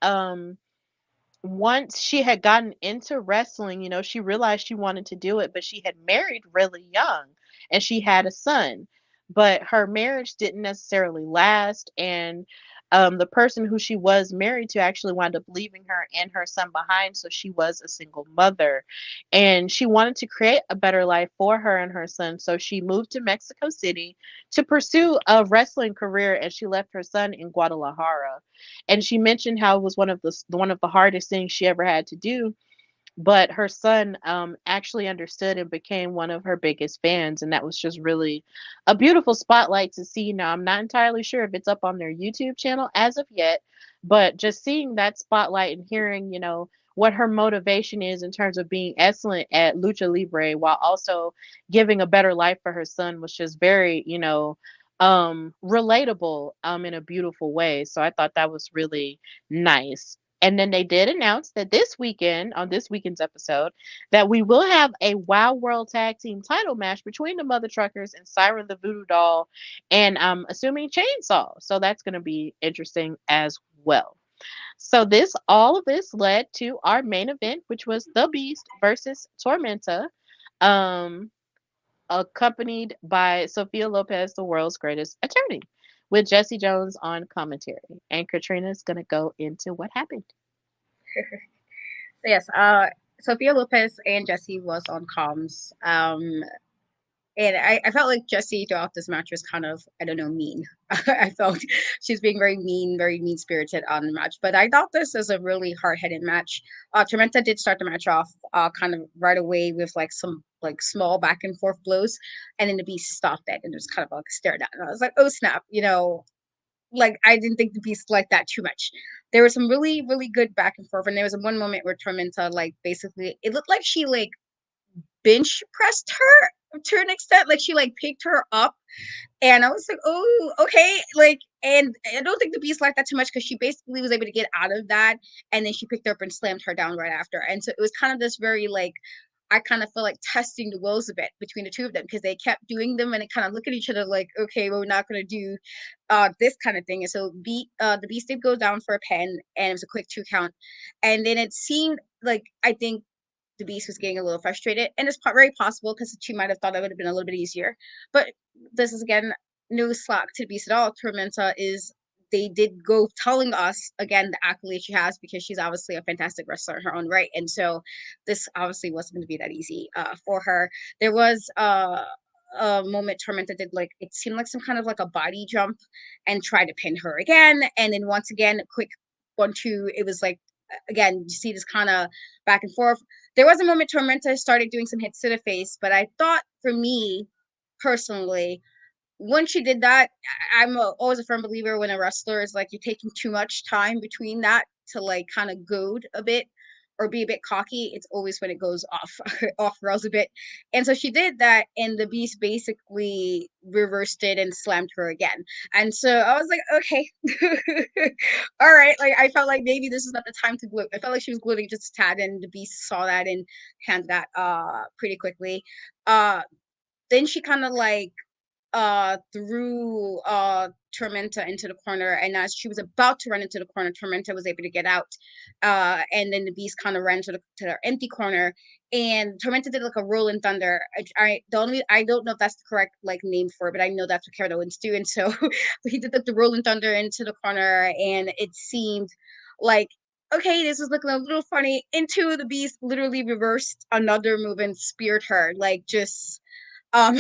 once she had gotten into wrestling, she realized she wanted to do it, but she had married really young and she had a son. But her marriage didn't necessarily last. And the person who she was married to actually wound up leaving her and her son behind. So she was a single mother. And she wanted to create a better life for her and her son. So she moved to Mexico City to pursue a wrestling career, and she left her son in Guadalajara. And she mentioned how it was one of the hardest things she ever had to do, but her son actually understood and became one of her biggest fans, and that was just really a beautiful spotlight to see. Now, I'm not entirely sure if it's up on their YouTube channel as of yet, but just seeing that spotlight and hearing, what her motivation is in terms of being excellent at lucha libre while also giving a better life for her son was just very, relatable in a beautiful way. So I thought that was really nice. And then they did announce that this weekend, on this weekend's episode, that we will have a Wow World Tag Team title match between the Mother Truckers and Siren the Voodoo Doll, and I'm assuming Chainsaw. So that's going to be interesting as well. So all of this led to our main event, which was The Beast versus Tormenta, um, accompanied by Sophia Lopez, the world's greatest attorney, with Jesse Jones on commentary. And Katrina's going to go into what happened. So yes, Sophia Lopez and Jesse was on comms. And I felt like Jessie throughout this match was kind of, I don't know, mean. I felt she's being very mean spirited on the match. But I thought this was a really hard headed match. Tormenta did start the match off kind of right away with like some like small back and forth blows. And then the Beast stopped it and just kind of like stared at it. And I was like, oh snap, like I didn't think the Beast liked that too much. There was some really, really good back and forth. And there was one moment where Tormenta, like, basically, it looked like she like bench pressed her to an extent, like she like picked her up, and I was like, oh, okay, like, and I don't think the Beast liked that too much because she basically was able to get out of that, and then she picked her up and slammed her down right after, and so it was kind of this very like I kind of feel like testing the wills a bit between the two of them because they kept doing them and they kind of look at each other like, okay, well, we're not going to do this kind of thing. And so the Beast did go down for a pin and it was a quick 2 count. And then it seemed like, I think the Beast was getting a little frustrated. And it's very possible because she might have thought that would have been a little bit easier. But this is, again, no slack to the Beast at all. Tormenta is, they did go telling us again the accolade she has because she's obviously a fantastic wrestler in her own right, and so this obviously wasn't going to be that easy for her. There was a moment Tormenta did, like, it seemed like some kind of like a body jump and tried to pin her again, and then once again quick 1-2. It was like, again, you see this kind of back and forth. There was a moment Tormenta started doing some hits to the face, but I thought, for me personally, once she did that, always a firm believer when a wrestler is like, you're taking too much time between that to like kind of goad a bit or be a bit cocky. It's always when it goes off off rails a bit. And so she did that, and the Beast basically reversed it and slammed her again. And so I was like, okay, all right. Like, I felt like maybe this is not the time to glue. I felt like she was gluing just a tad, and the Beast saw that and handed that pretty quickly. Then she kind of like threw Tormenta into the corner, and as she was about to run into the corner, Tormenta was able to get out. And then the Beast kind of ran to the empty corner, and Tormenta did like a rolling thunder. I don't know if that's the correct like name for it, but I know that's what Kevin Owens do, and so he did the rolling thunder into the corner, and it seemed like, okay, this was looking a little funny. Into the Beast literally reversed another move and speared her, like, just um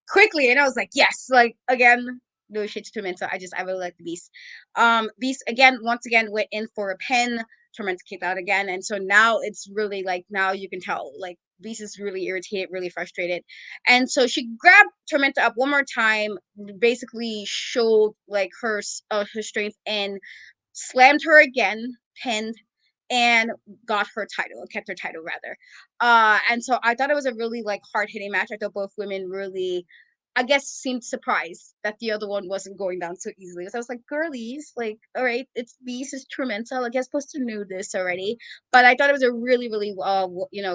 quickly, and I was like, yes, like, again, no shade to Tormenta. I really like the Beast. Beast again, once again, went in for a pin. Tormenta kicked out again, and so now it's really like, now you can tell like Beast is really irritated, really frustrated, and so she grabbed Tormenta up one more time, basically showed like her strength, and slammed her again, pinned, and got her title, kept her title rather. And so I thought it was a really like hard hitting match. I thought both women really, I guess, seemed surprised that the other one wasn't going down so easily. So I was like, girlies, like, all right, it's Beast instrumental. Like, you're supposed to know this already. But I thought it was a really, really,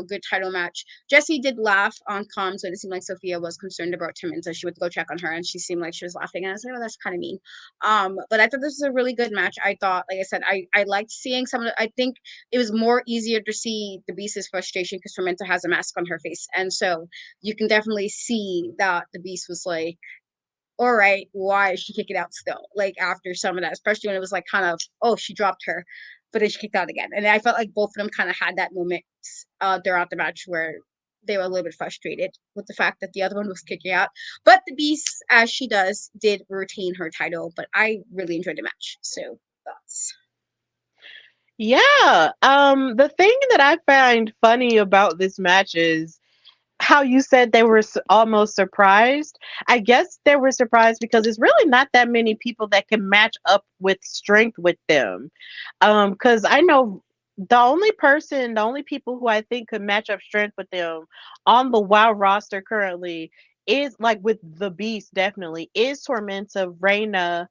good title match. Jesse did laugh on comms when it seemed like Sophia was concerned about Tormenta. She would go check on her, and she seemed like she was laughing. And I was like, oh, that's kind of mean. But I thought this was a really good match. I thought, like I said, I liked seeing some of the, I think it was more easier to see the Beast's frustration because Tormenta has a mask on her face. And so you can definitely see that the Beast was like, all right, why is she kicking out still? Like, after some of that, especially when it was like kind of, oh, she dropped her, but then she kicked out again. And I felt like both of them kind of had that moment throughout the match where they were a little bit frustrated with the fact that the other one was kicking out. But the Beast, as she does, did retain her title. But I really enjoyed the match. So thoughts. Yeah. The thing that I find funny about this match is how you said they were almost surprised. I guess they were surprised because it's really not that many people that can match up with strength with them. Because I know the only people who I think could match up strength with them on the WoW roster currently is, like, with the Beast, definitely is Tormenta, Reina,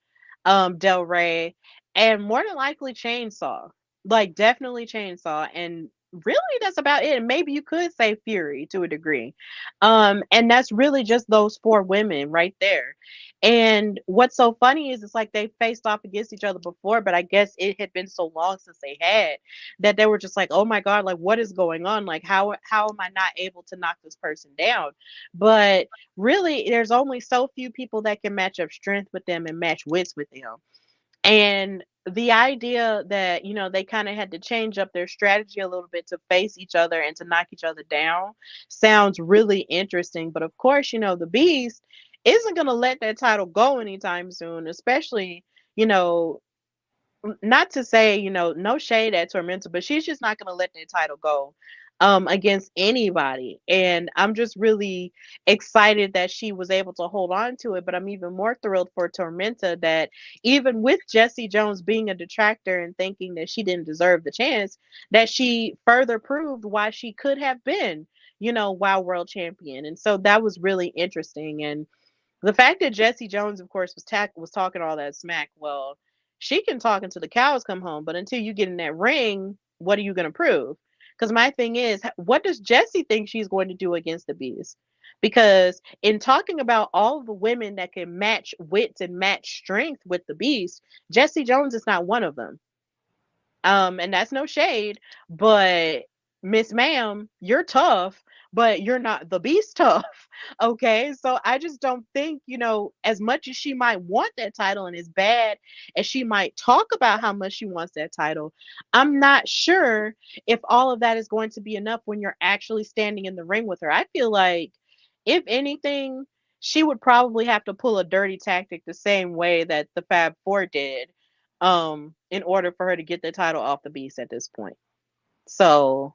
Del Rey, and more than likely Chainsaw. Like, definitely Chainsaw, and really that's about it. And maybe you could say Fury to a degree. And that's really just those four women right there. And what's so funny is it's like they faced off against each other before, but I guess it had been so long since they had that they were just like, oh my God, like, what is going on? Like, how am I not able to knock this person down? But really, there's only so few people that can match up strength with them and match wits with them. And the idea that, they kind of had to change up their strategy a little bit to face each other and to knock each other down sounds really interesting. But of course, the Beast isn't going to let that title go anytime soon, especially, you know, not to say, no shade at Tormenta, but she's just not going to let that title go against anybody. And I'm just really excited that she was able to hold on to it. But I'm even more thrilled for Tormenta that even with Jesse Jones being a detractor and thinking that she didn't deserve the chance, that she further proved why she could have been, WoW World Champion. And so that was really interesting. And the fact that Jesse Jones, of course, was talking all that smack, well, she can talk until the cows come home, but until you get in that ring, what are you going to prove? Because my thing is, what does Jessie think she's going to do against the Beast? Because in talking about all the women that can match wits and match strength with the Beast, Jessie Jones is not one of them. And that's no shade, but Miss Ma'am, you're tough, but you're not the Beast tough. Okay. So I just don't think, as much as she might want that title and as bad as she might talk about how much she wants that title, I'm not sure if all of that is going to be enough when you're actually standing in the ring with her. I feel like, if anything, she would probably have to pull a dirty tactic the same way that the Fab Four did, in order for her to get the title off the Beast at this point. So,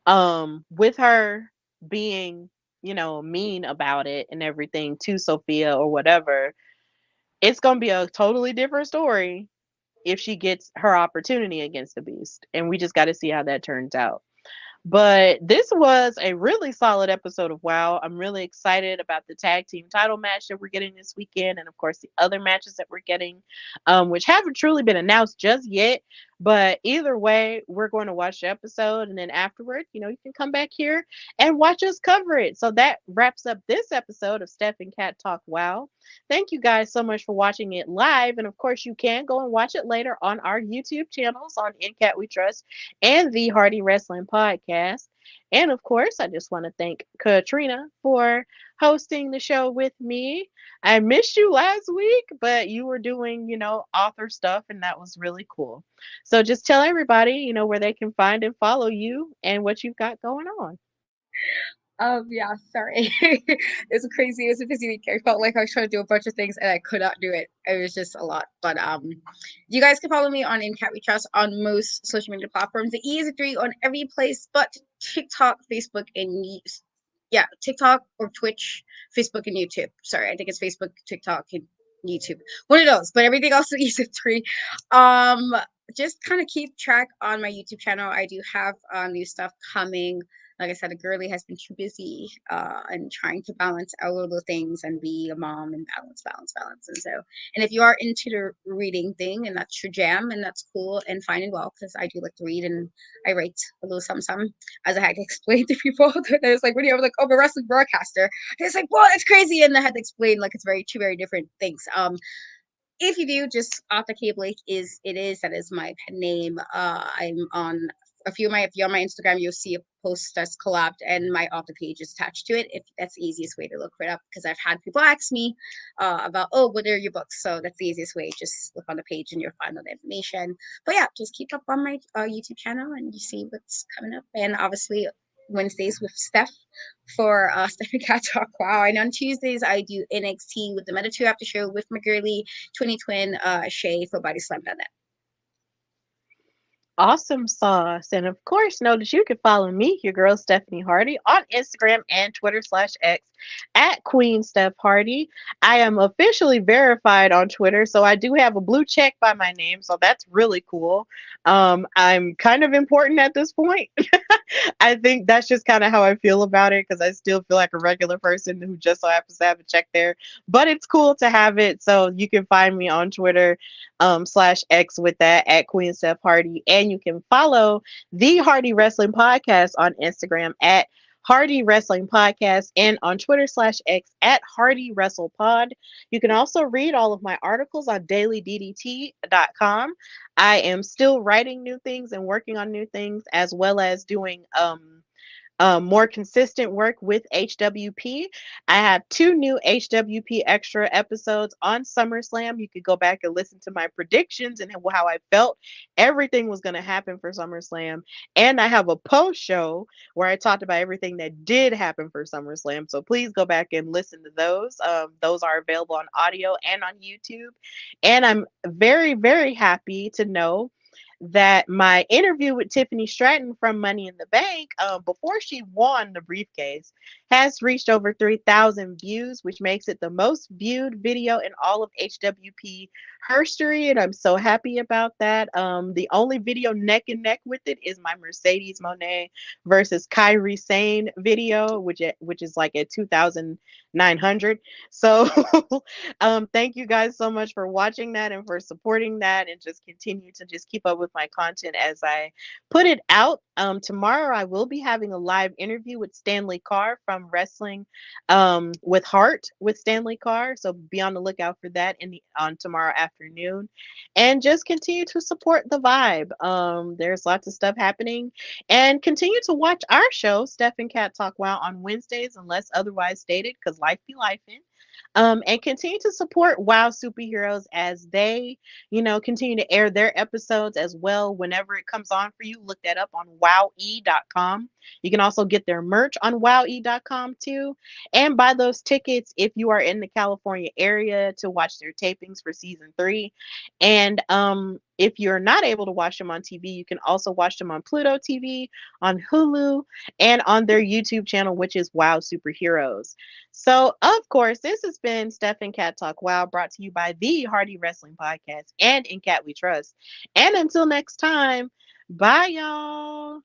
with her being, mean about it and everything to Sophia or whatever, it's going to be a totally different story if she gets her opportunity against the Beast. And we just got to see how that turns out. But this was a really solid episode of WoW. I'm really excited about the tag team title match that we're getting this weekend, and of course the other matches that we're getting, which haven't truly been announced just yet. But either way, we're going to watch the episode, and then afterward, you can come back here and watch us cover it. So that wraps up this episode of Steph and Cat Talk WoW. Thank you guys so much for watching it live, and of course you can go and watch it later on our YouTube channels on In Cat We Trust and the Hardy Wrestling Podcast. And of course, I just want to thank Katrina for hosting the show with me. I missed you last week, but you were doing, author stuff, and that was really cool. So just tell everybody, where they can find and follow you and what you've got going on. Yeah, sorry. It's crazy. It was a busy week. I felt like I was trying to do a bunch of things and I could not do it. It was just a lot. But you guys can follow me on In Cat We Trust on most social media platforms. The E is a 3 on every place but TikTok, Facebook, and TikTok or Twitch, Facebook, and YouTube. Sorry, I think it's Facebook, TikTok, and YouTube. One of those, but everything else is a 3. Just kind of keep track on my YouTube channel. I do have new stuff coming. Like I said, a girly has been too busy and trying to balance all of the things and be a mom and balance. And so, and if you are into the reading thing and that's your jam and that's cool and fine and well, because I do like to read and I write a little some, as I had to explain to people. That I was like, when you were like, oh, I'm a wrestling broadcaster. And it's like, well, that's crazy. And I had to explain like it's two very different things. If you do, just Arthur K. Blake that is my pen name. I'm on if you're on my Instagram, you'll see a post that's collabed and my author page is attached to it. If that's the easiest way to look for it up, because I've had people ask me about, oh, what are your books? So that's the easiest way. Just look on the page and you'll find all the information. But yeah, just keep up on my YouTube channel and you see what's coming up. And obviously Wednesdays with Steph for Steph and Cat Talk WoW. And on Tuesdays, I do NXT with the Meta 2 after show with my girly, twin, Shay for BodySlam.net. Awesome sauce. And of course, know that you can follow me, your girl Stephanie Hardy, on Instagram and Twitter/X at Queen Steph Hardy. I am officially verified on Twitter, so I do have a blue check by my name, so that's really cool. I'm kind of important at this point. I think that's just kind of how I feel about it, because I still feel like a regular person who just so happens to have a check there. But it's cool to have it, so you can find me on Twitter /X with that at Queen Steph Hardy, and you can follow the Hardy Wrestling Podcast on Instagram at Hardy Wrestling Podcast and on Twitter/X at Hardy Wrestle Pod. You can also read all of my articles on dailyddt.com. I am still writing new things and working on new things, as well as doing more consistent work with HWP. I have 2 new HWP extra episodes on SummerSlam. You could go back and listen to my predictions and how I felt everything was going to happen for SummerSlam. And I have a post show where I talked about everything that did happen for SummerSlam. So please go back and listen to those. Those are available on audio and on YouTube. And I'm very, very happy to know that my interview with Tiffany Stratton from Money in the Bank, before she won the briefcase, has reached over 3,000 views, which makes it the most viewed video in all of HWP history, and I'm so happy about that. The only video neck and neck with it is my Mercedes Monet versus Kyrie Sane video, which is like at 2,900. So, thank you guys so much for watching that and for supporting that, and just continue to just keep up with my content as I put it out. Tomorrow I will be having a live interview with Stanley Carr from Wrestling with Heart with Stanley Carr. So be on the lookout for that on tomorrow afternoon, and just continue to support the vibe. There's lots of stuff happening, and continue to watch our show, Steph and Cat Talk Wow, on Wednesdays, unless otherwise stated, because life be life in. And continue to support WoW Superheroes as they, continue to air their episodes as well whenever it comes on for you. Look that up on wowe.com. You can also get their merch on wowe.com too, and buy those tickets if you are in the California area to watch their tapings for season 3. And if you're not able to watch them on TV, you can also watch them on Pluto TV, on Hulu, and on their YouTube channel, which is WoW Superheroes. So, of course, this has been Steph and Cat Talk Wow, brought to you by the Hardy Wrestling Podcast and In Cat We Trust. And until next time, bye, y'all.